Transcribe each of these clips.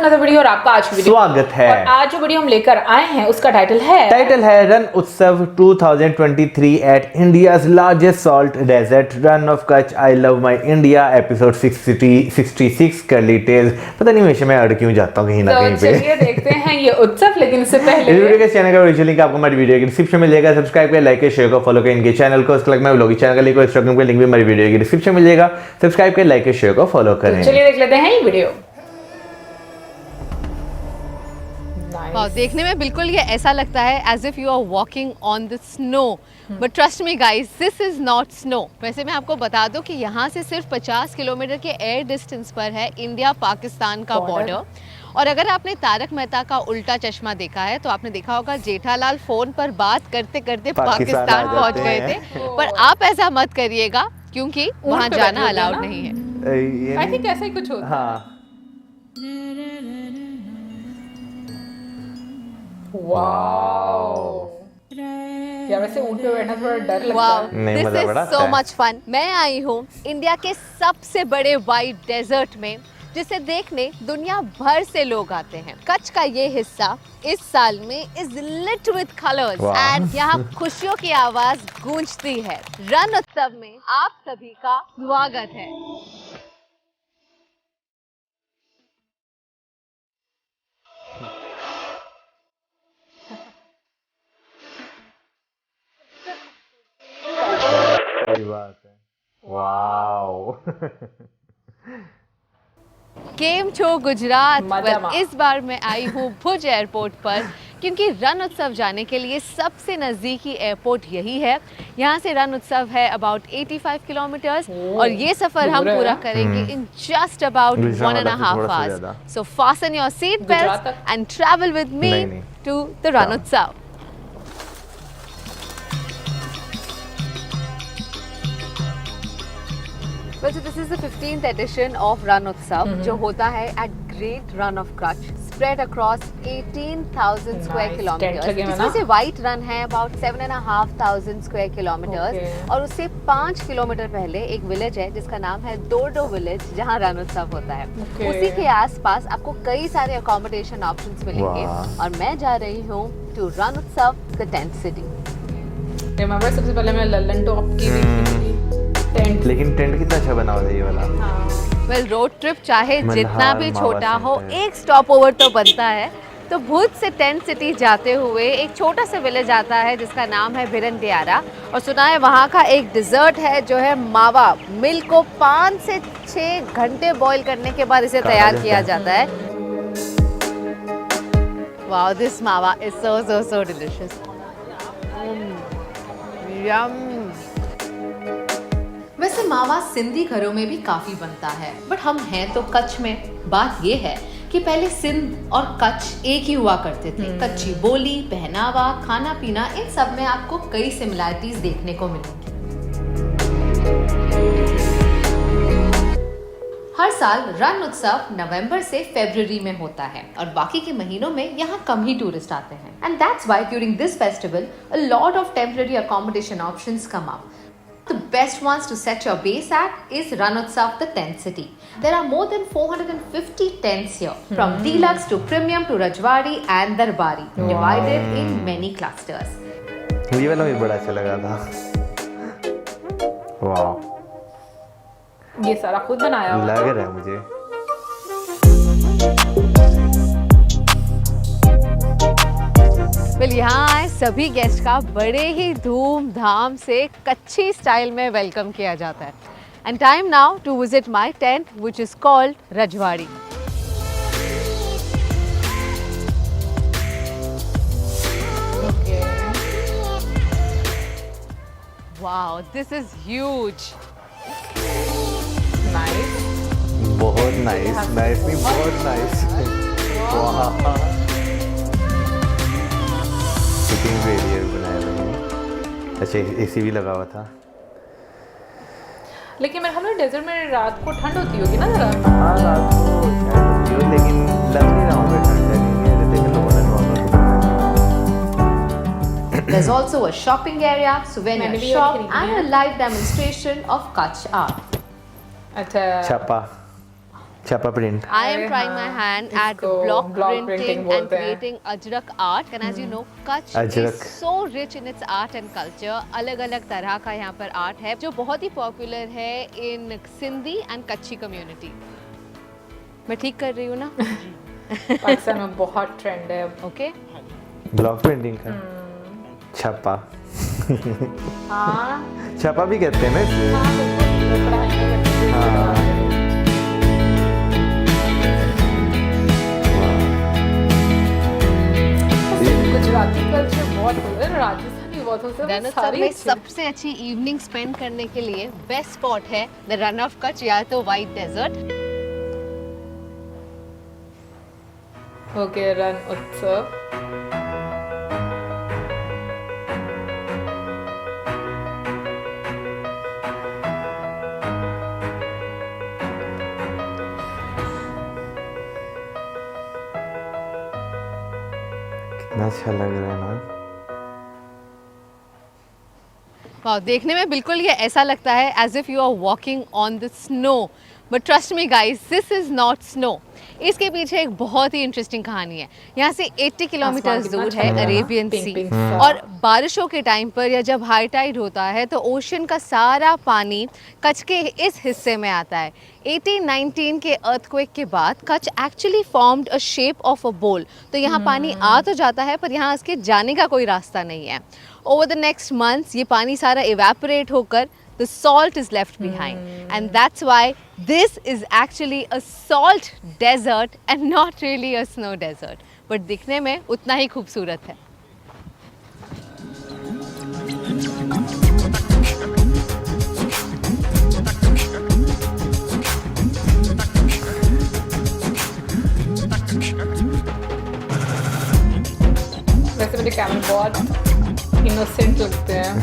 Another video और आपका आज वीडियो स्वागत है। और आज जो वीडियो हम लेकर आए हैं उसका टाइटल है Rann Utsav 2023 at India's largest salt desert Rann of Kutch I love my India episode 66 Curly tales. पता नहीं हमेशा मैं अड़ क्यों जाता हूँ कहीं ना कहीं पे। चलिए देखते हैं ये उत्सव, लेकिन इससे पहले इस वीडियो के चैनल का ओरिजिनल लिंक आपको हमारी वीडियो के डिस्क्रिप्शन में मिलेगा। सब्सक्राइब करें, लाइक करें, शेयर करें, फॉलो करें इनके चैनल को। उसके मैं व्लॉगिंग चैनल का लिंक और इंस्टाग्राम का लिंक भी हमारी वीडियो के डिस्क्रिप्शन में मिलेगा। सब्सक्राइब करें, लाइक करें, शेयर करें, फॉलो करें। चलिए देख लेते हैं ये वीडियो। हाँ, देखने में बिल्कुल ये ऐसा लगता है as if you are walking on the snow, but trust me guys, this is not snow. वैसे मैं आपको बता दूं कि यहाँ से सिर्फ 50 किलोमीटर के एयर डिस्टेंस पर है इंडिया पाकिस्तान का बॉर्डर। और अगर आपने तारक मेहता का उल्टा चश्मा देखा है तो आपने देखा होगा जेठालाल फोन पर बात करते करते पाकिस्तान पहुंच गए थे। पर आप ऐसा मत करिएगा क्योंकि वहाँ जाना अलाउड नहीं है। आई थिंक ऐसा ही कुछ होता है। हाँ। वाओ यार, वैसे ऊंट पे बैठना थोड़ा डर लगता है। नहीं, दिस मजा इज बड़ा सो आता है। Much fun. मैं आई हूँ इंडिया के सबसे बड़े वाइट डेजर्ट में, जिसे देखने दुनिया भर से लोग आते हैं। कच्छ का ये हिस्सा इस साल में is lit with colours and यहाँ खुशियों की आवाज गूंजती है। रण उत्सव में आप सभी का स्वागत है। सही बात है। वाओ। केम छो गुजरात। मजामा। इस बार मैं आई हूँ भुज एयरपोर्ट पर क्योंकि रण उत्सव जाने के लिए सबसे नज़दीकी एयरपोर्ट यही है। यहाँ से रण उत्सव है अबाउट 85 किलोमीटर्स और ये सफ़र हम पूरा करेंगे in just about 1.5 hours. So fasten your seat belt and travel with me to the Rann Utsav. Well, so this is the 15th edition of Run Utsav, जो होता है at Great Run of Kutch, spread across 18,000 square kilometers. इसमें से White Run है about 7,500 square kilometers, और उससे 5 kilometre पहले एक विलेज है जिसका नाम है दोडो विलेज, जहाँ रण उत्सव होता है। उसी के आसपास आपको कई सारे अकोमोडेशन ऑप्शंस मिलेंगे और मैं जा रही हूँ टू रन उत्सव द टेंट सिटी। रिमेंबर सबसे पहले मैं लल्लन टॉप की टेंट, लेकिन टेंट कितना अच्छा बना हुआ है ये वाला। वेल, रोड ट्रिप चाहे जितना भी मल्हार छोटा मावा हो, सेंटर। एक स्टॉप ओवर तो बनता है। तो भुज से टेंट सिटी जाते हुए एक छोटा सा विलेज आता है जिसका नाम है भिरंडियारा, और सुना है वहाँ का एक डिज़र्ट है जो है मावा। मिल्क को 5 से 6 घंटे बॉईल करने के बाद इसे तैयार किया जाता है। Wow, this mawa is so so so delicious. Yum. वैसे मावा सिंधी घरों में भी काफी बनता है, बट हम हैं तो कच्छ में। बात ये है कि पहले सिंध और कच्छ एक ही हुआ करते थे। कच्ची बोली, पहनावा, खाना पीना, इन सब में आपको कई सिमिलैरिटीज देखने को मिलेंगी। हर साल रण उत्सव नवंबर से फरवरी में होता है और बाकी के महीनों में यहाँ कम ही टूरिस्ट आते हैं। And that's why during this festival a lot of temporary accommodation options come up. The best ones to set your base at is Ran Utsav, the tent city. There are more than 450 tents here, from deluxe to premium to Rajwari and Darbari, divided in many clusters. ये वाला मुझे बड़ा अच्छा लगा था। वाह, ये सारा खुद बनाया हुआ लग रहा है मुझे। वेल, यहाँ आए सभी गेस्ट का बड़े ही धूमधाम से कच्ची स्टाइल में वेलकम किया जाता है। And time now to visit my tent which is called Rajwadi. Wow, this is huge. Nice, बहुत नाइस, नाइस नहीं, बहुत नाइस। वाह, सिटिंग भी एरिया भी बनाया मैंने। अच्छा, एसी भी लगा हुआ था। लेकिन मेरे ख्याल में डेजर्ट में रात को ठंड होती होगी ना जरा। हाँ, रात को शायद होती हो, लेकिन लग नहीं रहा हूँ ठंड है, क्योंकि देखे लोगों ने normal. There's also a shopping area, souvenir shop, and a live demonstration of Kutch art. अच्छा, छापा छापा प्रिंट। I am अरे trying my हाँ, hand at इसको block block printing printing and बोलते हैं। creating Ajrak art. And as you know, Kutch Ajrak। is so rich in its art and culture. अलग-अलग तरह का यहाँ पर आर्ट है जो बहुत ही पॉपुलर है इन सिंधी एंड कच्छी कम्युनिटी। मैं ठीक कर रही हूँ ना? पाकिस्तान में बहुत ट्रेंड है। ओके। ब्लॉक प्रिंटिंग का छापा। हाँ छापा भी कहते हैं ना इसे। हाँ, बिल्कुल, पढ़ाई में करते हैं। हाँ। गुजराती कल्चर बहुत है, राजस्थानी बहुत होता है, रणोत्सव सारी में अच्छी- सबसे अच्छी इवनिंग स्पेंड करने के लिए बेस्ट स्पॉट है द रन ऑफ कच्छ या तो व्हाइट डेजर्ट। ओके, रण उत्सव। कितना अच्छा लग रहा है ना। वाह, देखने में बिल्कुल ये ऐसा लगता है as if you are walking on the snow, but trust me guys, this is not snow. इसके पीछे एक बहुत ही इंटरेस्टिंग कहानी है। यहाँ से 80 किलोमीटर आसमान कितना दूर अच्छा है लग रहा है ना? अरेबियन पिंक सी, पिंक सा। और बारिशों के टाइम पर या जब हाई टाइड होता है तो ओशन का सारा पानी कच्छ के इस हिस्से में आता है। 1819 के अर्थक्वेक के बाद Kutch actually formed a shape of a बोल। तो यहाँ पानी आ तो जाता है पर यहाँ इसके जाने का कोई रास्ता नहीं है। ओवर द नेक्स्ट मंथ्स ये पानी सारा इवेपोरेट होकर the salt is left behind, and that's why this is actually a salt desert and not really a snow desert, but दिखने में उतना ही खूबसूरत है। वैसे मेरे कैमरे बहुत इनोसेंट लगते हैं।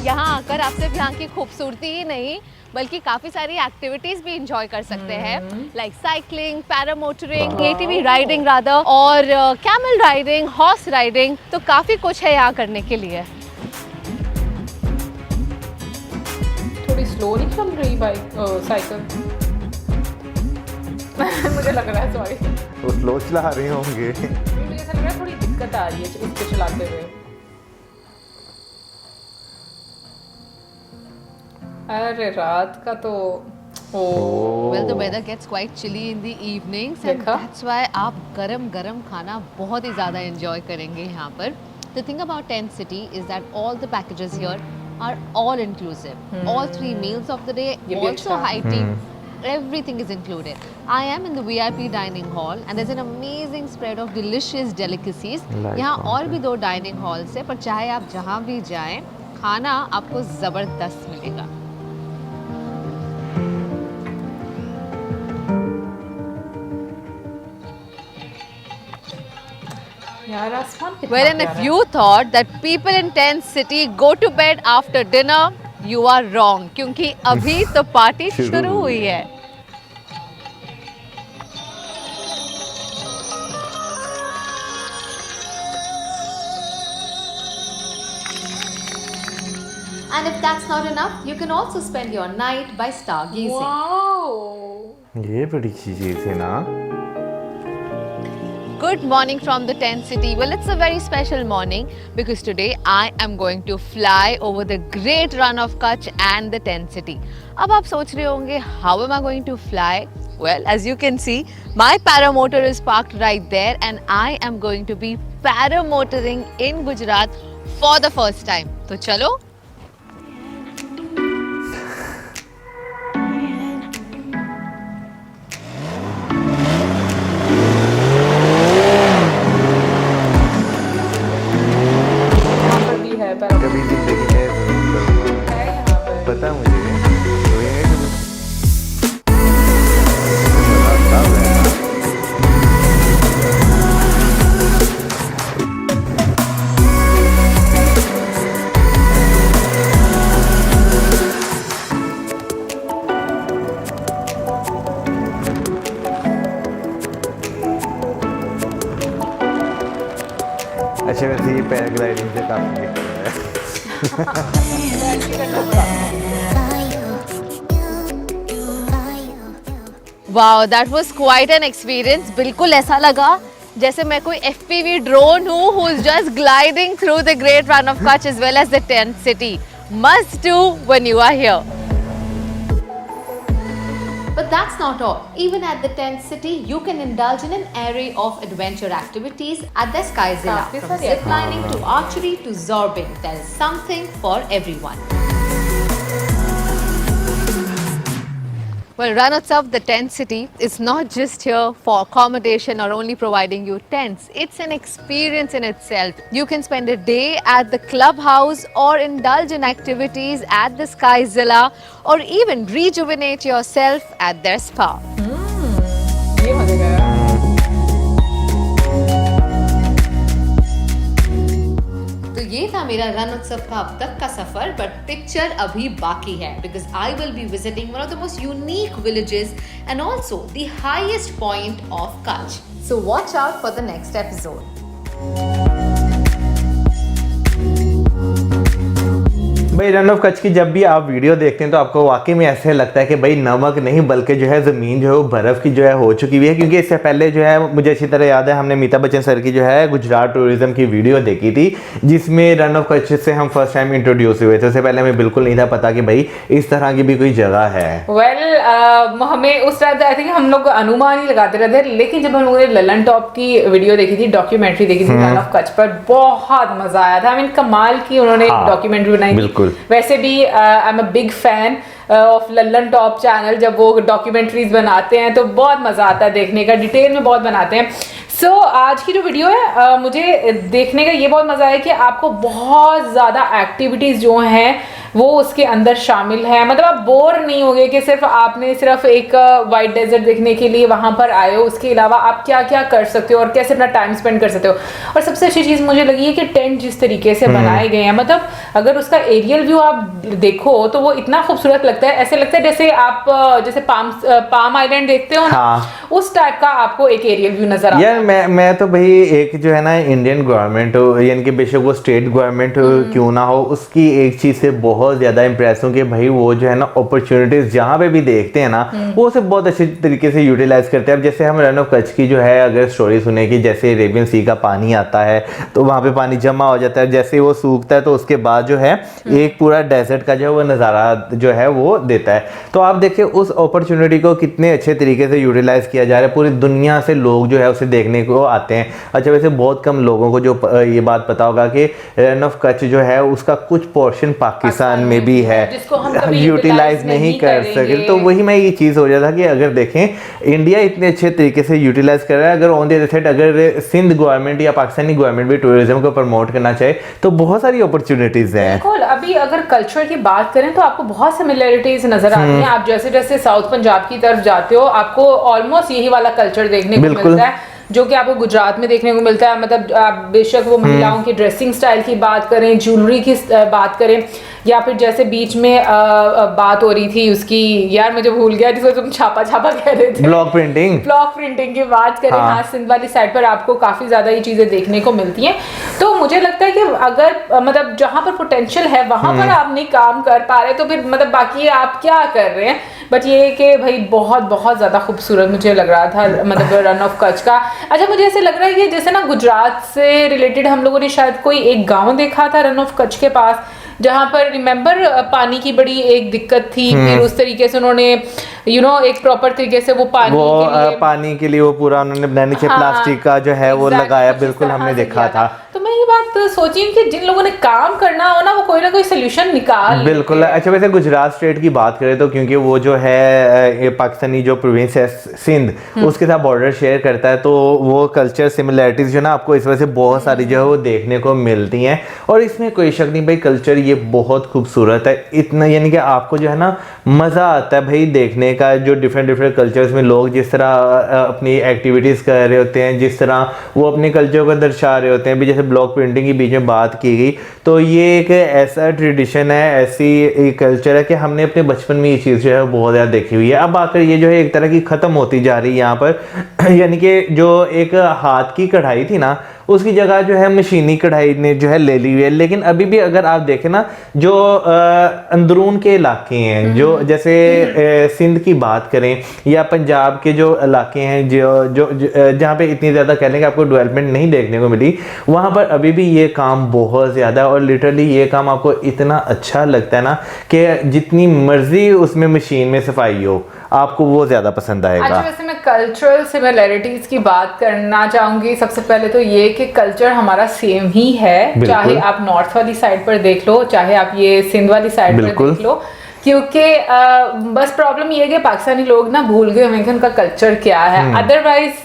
यहाँ आकर आप सिर्फ यहाँ की खूबसूरती ही नहीं बल्कि काफ़ी सारी एक्टिविटीज़ भी इंजॉय कर सकते हैं, like cycling, paramotoring, ATV riding rather, और कैमल राइडिंग, हॉर्स राइडिंग। तो काफ़ी कुछ है यहाँ करने के लिए। थोड़ी स्लो नहीं चल रही बाइक साइकिल? मुझे लग रहा है, सॉरी, वो स्लो चला रहे होंगे। मुझे ऐसा लग रहा है थोड़ी दिक्कत आ रही है इसको चलाते हुए। अरे रात का तो Well, the weather gets quite chilly in the evenings and देखा? that's why आप गरम खाना बहुत ही ज़्यादा enjoy करेंगे यहाँ पर। The thing about Tent City is that all the packages here are all inclusive. All 3 meals of the day, ये भी also अच्छा। high tea, everything is included. I am in the VIP dining hall and there's an amazing spread of delicious delicacies. Like यहाँ what? और भी 2 dining halls है, पर चाहे आप जहाँ भी जाएं, खाना आपको ज़बरदस्त मिलेगा। यार आसमान कितना Wherein प्यारा if है। you thought that people in Tent City go to bed after dinner, you are wrong. क्योंकि अभी तो पार्टी शुरू शुरू हुई है। And if that's not enough, you can also spend your night by stargazing. Wow! ये बड़ी चीज है ना। Good morning from the Tent City. Well, it's a very special morning because today I am going to fly over the great run of Kutch and the Tent City. अब आप सोच रहे होंगे, how am I going to fly? Well, as you can see, my paramotor is parked right there and I am going to be paramotoring in Gujarat for the first time. तो चलो। यहाँ पर भी है पर कभी जिंदगी में जरूर करूँगा। है यहाँ पर। पता मुझे तो ये है कि मजा आता है। अच्छा वैसे ये पैराग्लाइडिंग से काफी बेहतर है। करना पड़ा। Wow, that was quite an experience. बिल्कुल ऐसा लगा जैसे मैं कोई FPV ड्रोन हूँ who is just gliding through the Great Run of Kutch as well as the tent city. Must do when you are here. But that's not all. Even at the tent city, you can indulge in an array of adventure activities at the Skyzilla. From ziplining to archery to zorbing, there is something for everyone. Well, Ranotsav, the tent city, is not just here for accommodation or only providing you tents. It's an experience in itself. You can spend a day at the clubhouse or indulge in activities at the Skyzilla or even rejuvenate yourself at their spa. ये मजे का है। तो ये था मेरा रण उत्सव का अब तक का सफर, बट पिक्चर अभी बाकी है because I will be visiting one of the most unique villages and also the highest point of Kutch. So watch out for the next episode. भाई रन ऑफ कच्छ की जब भी आप वीडियो देखते हैं तो आपको वाकई में ऐसे लगता है कि भाई नमक नहीं बल्कि जो है ज़मीन जो है वो बर्फ़ की जो है हो चुकी हुई है। क्योंकि इससे पहले जो है मुझे अच्छी तरह याद है हमने अमिताभ बच्चन सर की जो है गुजरात टूरिज्म की वीडियो देखी थी जिसमें रन ऑफ कच्छ से हम फर्स्ट टाइम इंट्रोड्यूस हुए थे। उससे पहले हमें बिल्कुल नहीं था पता कि भाई इस तरह की भी कोई जगह है। हमें उस टाइम आई थिंक हम लोग अनुमान ही लगाते रहते, लेकिन जब हम लोगों ने ललन टॉप की वीडियो देखी थी, डॉक्यूमेंट्री देखी थी रन ऑफ कच्छ पर, बहुत मजा आया था। कमाल की उन्होंने डॉक्यूमेंट्री बनाई। बिल्कुल। वैसे भी I am a big fan of Lalan top channel. जब वो डॉक्यूमेंट्रीज बनाते हैं तो बहुत मजा आता है देखने का, डिटेल में बहुत बनाते हैं। सो आज की जो वीडियो है मुझे देखने का ये बहुत मजा आया कि आपको बहुत ज्यादा एक्टिविटीज जो हैं वो उसके अंदर शामिल है। मतलब आप बोर नहीं होगे कि सिर्फ एक वाइट डेजर्ट देखने के लिए वहां पर आए हो, उसके अलावा आप क्या क्या कर सकते हो और कैसे अपना टाइम स्पेंड कर सकते हो। और सबसे अच्छी चीज मुझे लगी है कि टेंट जिस तरीके से बनाए गए हैं, मतलब अगर उसका एरियल व्यू आप देखो तो वो इतना खूबसूरत लगता है। ऐसे लगता है जैसे आप जैसे पाम आइलैंड देखते हो ना, उस टाइप का आपको एक एरियल व्यू नजर आता है। मैं तो भाई एक जो है ना इंडियन गवर्नमेंट हो यानी कि बेशक वो स्टेट गवर्नमेंट क्यों ना हो, उसकी एक चीज से बहुत ज्यादा इंप्रेस हूं कि भाई वो जो है ना अपॉर्चुनिटीज जहां पे भी देखते हैं ना वो उसे बहुत अच्छे तरीके से यूटिलाइज करते हैं। अब जैसे हम रन ऑफ कच्छ की जो है अगर स्टोरी सुने कि जैसे अरेबियन सी का पानी आता है तो वहां पे पानी जमा हो जाता है, जैसे वो सूखता है तो उसके बाद जो है एक पूरा डेजर्ट का जो है वो नज़ारा जो है वो देता है। तो आप देखिए उस अपॉर्चुनिटी को कितने अच्छे तरीके से यूटिलाइज किया जा रहा है। पूरी दुनिया से लोग जो है उसे देखने को आते हैं। अच्छा वैसे बहुत कम लोगों को जो ये बात पता होगा कि रन ऑफ कच्छ जो है उसका कुछ पोर्शन पाकिस्तान में भी है जिसको हम यूटिलाइज नहीं कर सके। तो वही मैं ये चीज़ हो जाता कि अगर देखें इंडिया इतने अच्छे तरीके से यूटिलाइज कर रहा है, अगर ऑन द अदर साइड अगर सिंध गवर्नमेंट या पाकिस्तानी गवर्नमेंट भी टूरिज्म को प्रमोट करना चाहे तो बहुत सारी अपॉर्चुनिटीज हैं। बिल्कुल। अभी अगर कल्चर की बात करें तो आपको बहुत सिमिलरिटीज नजर आती हैं। आप जैसे जैसे साउथ पंजाब की तरफ जाते हो आपको ऑलमोस्ट यही वाला कल्चर देखने को मिलता है जो कि आपको गुजरात में देखने को मिलता है। मतलब आप बेशक वो महिलाओं की ड्रेसिंग स्टाइल की बात करें, ज्वेलरी की बात करें, या फिर जैसे बीच में बात हो रही थी उसकी, यार मुझे भूल गया जिसको तुम छापा कह रहे थे, ब्लॉक प्रिंटिंग की बात करें। हाँ, सिंध वाली साइड पर आपको काफी ज्यादा ये चीजें देखने को मिलती हैं। तो मुझे लगता है कि अगर मतलब जहां पर पोटेंशियल है वहां पर आप नहीं काम कर पा रहे तो फिर मतलब बाकी आप क्या कर रहे हैं। बट ये कि भाई बहुत बहुत ज्यादा खूबसूरत मुझे लग रहा था मतलब रन ऑफ कच्छ का। अच्छा मुझे ऐसे लग रहा है कि जैसे ना गुजरात से रिलेटेड हम लोगों ने शायद कोई एक गांव देखा था रन ऑफ कच्छ के पास जहां पर रिमेंबर पानी की बड़ी एक दिक्कत थी, फिर उस तरीके से उन्होंने एक प्रॉपर तरीके से वो पानी के लिए वो पूरा उन्होंने नीचे प्लास्टिक का जो है वो लगाया। बिल्कुल हमने देखा था। तो मैं ये बात सोची कि जिन लोगों ने काम करना हो ना वो कोई ना कोई सोल्यूशन निकाल। बिल्कुल। अच्छा वैसे गुजरात स्टेट की बात करें तो क्योंकि वो जो है पाकिस्तानी जो प्रोविंस है सिंध उसके साथ बॉर्डर शेयर करता है तो वो कल्चर सिमिलरिटीज जो ना आपको इस वजह से बहुत सारी जो है वो देखने को मिलती हैं। और इसमें कोई शक नहीं भाई कल्चर ये बहुत खूबसूरत है इतना, यानी कि आपको जो है ना मज़ा आता है भाई देखने का। जो डिफरेंट कल्चर्स में लोग जिस तरह अपनी एक्टिविटीज़ कर रहे होते हैं, जिस तरह वो अपने कल्चर को दर्शा रहे होते हैं। भी जैसे ब्लॉक प्रिंटिंग की बीच में बात की गई तो ये एक ऐसा ट्रेडिशन है, ऐसी कल्चर है कि हमने अपने बचपन में ये चीज़ जो है बहुत ज़्यादा देखी हुई है। अब आकर ये जो है एक तरह की ख़त्म होती जा रही है यहाँ पर यानी कि जो एक हाथ की कढ़ाई थी ना उसकी जगह जो है मशीनी कढ़ाई ने जो है ले ली हुई है। लेकिन अभी भी अगर आप देखें ना, जो अंदरून के इलाके हैं, जो जैसे सिंध की बात करें या पंजाब के जो इलाके हैं जो जहाँ पे इतनी ज़्यादा कह लेंगे आपको डेवलपमेंट नहीं देखने को मिली, वहाँ पर अभी भी ये काम बहुत ज़्यादा है। और लिटरली ये काम आपको इतना अच्छा लगता है ना कि जितनी मर्जी उसमें मशीन में सफाई हो, आपको वो ज़्यादा पसंद आएगा। अच्छा, वैसे मैं कल्चरल सिमिलैरिटीज की बात करना चाहूंगी। सबसे पहले तो ये कि कल्चर हमारा सेम ही है, चाहे आप नॉर्थ वाली साइड पर देख लो, चाहे आप ये सिंध वाली साइड पर देख लो। क्योंकि बस प्रॉब्लम ये है कि पाकिस्तानी लोग ना भूल गए हमें कि उनका कल्चर क्या है। अदरवाइज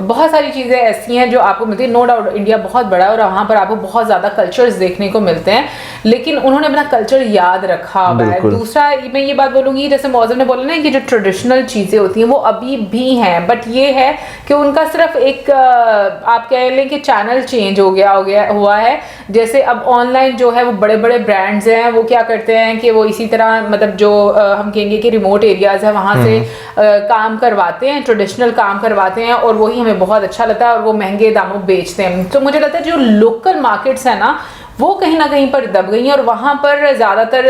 बहुत सारी चीज़ें ऐसी हैं जो आपको मिलती है। नो डाउट इंडिया बहुत बड़ा है और वहाँ पर आपको बहुत ज़्यादा कल्चर्स देखने को मिलते हैं, लेकिन उन्होंने अपना कल्चर याद रखा हुआ है। दूसरा मैं ये बात बोलूँगी, जैसे मौजम ने बोला ना कि जो ट्रेडिशनल चीज़ें होती हैं वो अभी भी हैं, बट ये है कि उनका सिर्फ एक आप कह लें कि चैनल चेंज हुआ है। जैसे अब ऑनलाइन जो है वो बड़े बड़े ब्रांड्स हैं, वो क्या करते हैं कि वो इसी तरह मतलब जो हम कहेंगे कि रिमोट एरियाज है वहाँ से काम करवाते हैं, ट्रेडिशनल काम करवाते हैं, और वही हमें बहुत अच्छा लगता है और वो महंगे दामों बेचते हैं। तो मुझे लगता है जो लोकल मार्केट्स है ना वो कहीं ना कहीं पर दब गई हैं और वहाँ पर ज़्यादातर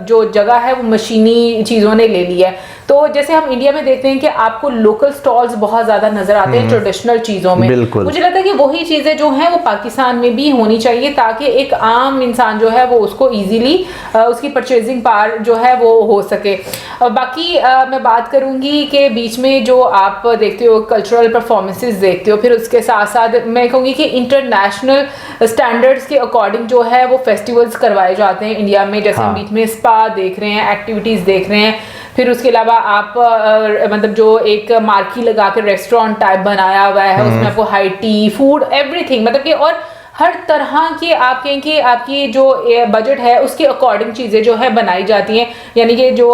जो जगह है वो मशीनी चीज़ों ने ले ली है। तो जैसे हम इंडिया में देखते हैं कि आपको लोकल स्टॉल्स बहुत ज़्यादा नजर आते हैं ट्रेडिशनल चीज़ों में। मुझे लगता है कि वही चीज़ें जो हैं वो पाकिस्तान में भी होनी चाहिए, ताकि एक आम इंसान जो है वो उसको ईजीली उसकी परचेजिंग पावर जो है वो हो सके। बाकी मैं बात करूँगी कि बीच में जो आप देखते हो कल्चरल परफॉर्मेंसेज देखते हो, फिर उसके साथ साथ मैं कहूँगी कि इंटरनेशनल स्टैंडर्ड्स के अकॉर्डिंग जो है वो फेस्टिवल्स करवाए जाते हैं इंडिया में। जैसे हम बीच में स्पा देख रहे हैं, एक्टिविटीज़ देख रहे हैं, फिर उसके अलावा आप मतलब जो एक मार्की लगा कर रेस्टोरेंट टाइप बनाया हुआ है, उसमें आपको हाई टी फूड एवरीथिंग, मतलब कि और हर तरह की आप कहें कि आपकी जो बजट है उसके अकॉर्डिंग चीज़ें जो है बनाई जाती हैं। यानी कि जो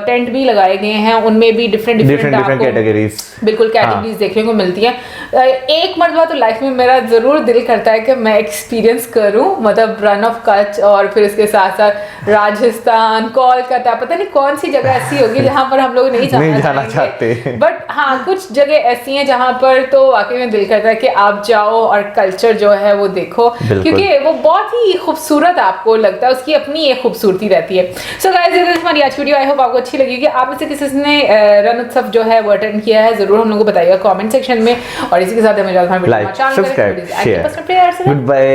टेंट भी लगाए गए हैं उनमें भी डिफरेंट कैटेगरीज, बिल्कुल कैटेगरीज देखने को मिलती हैं। एक मरतबा तो लाइफ में मेरा ज़रूर दिल करता है कि मैं एक्सपीरियंस करूं, मतलब रन ऑफ कच्छ और फिर उसके साथ साथ राजस्थान, कोलकाता, पता नहीं कौन सी जगह ऐसी होगी जहाँ पर हम लोग नहीं जाना चाहते, बट हाँ कुछ जगह ऐसी हैं जहाँ पर तो वाकई में दिल करता है कि आप जाओ और कल्चर जो है वो देखो, क्योंकि वो बहुत ही खूबसूरत आपको लगता है, उसकी अपनी एक खूबसूरती रहती है। सो गाइस, दिस इज हमारी आज की वीडियो। आई होप आपको अच्छी लगेगी। आप में से किसी ने रण उत्सव जो है वो अटेंड किया है, जरूर हम लोग को बताइएगा कमेंट सेक्शन में। और इसी के साथ हमें like, subscribe, share, good bye.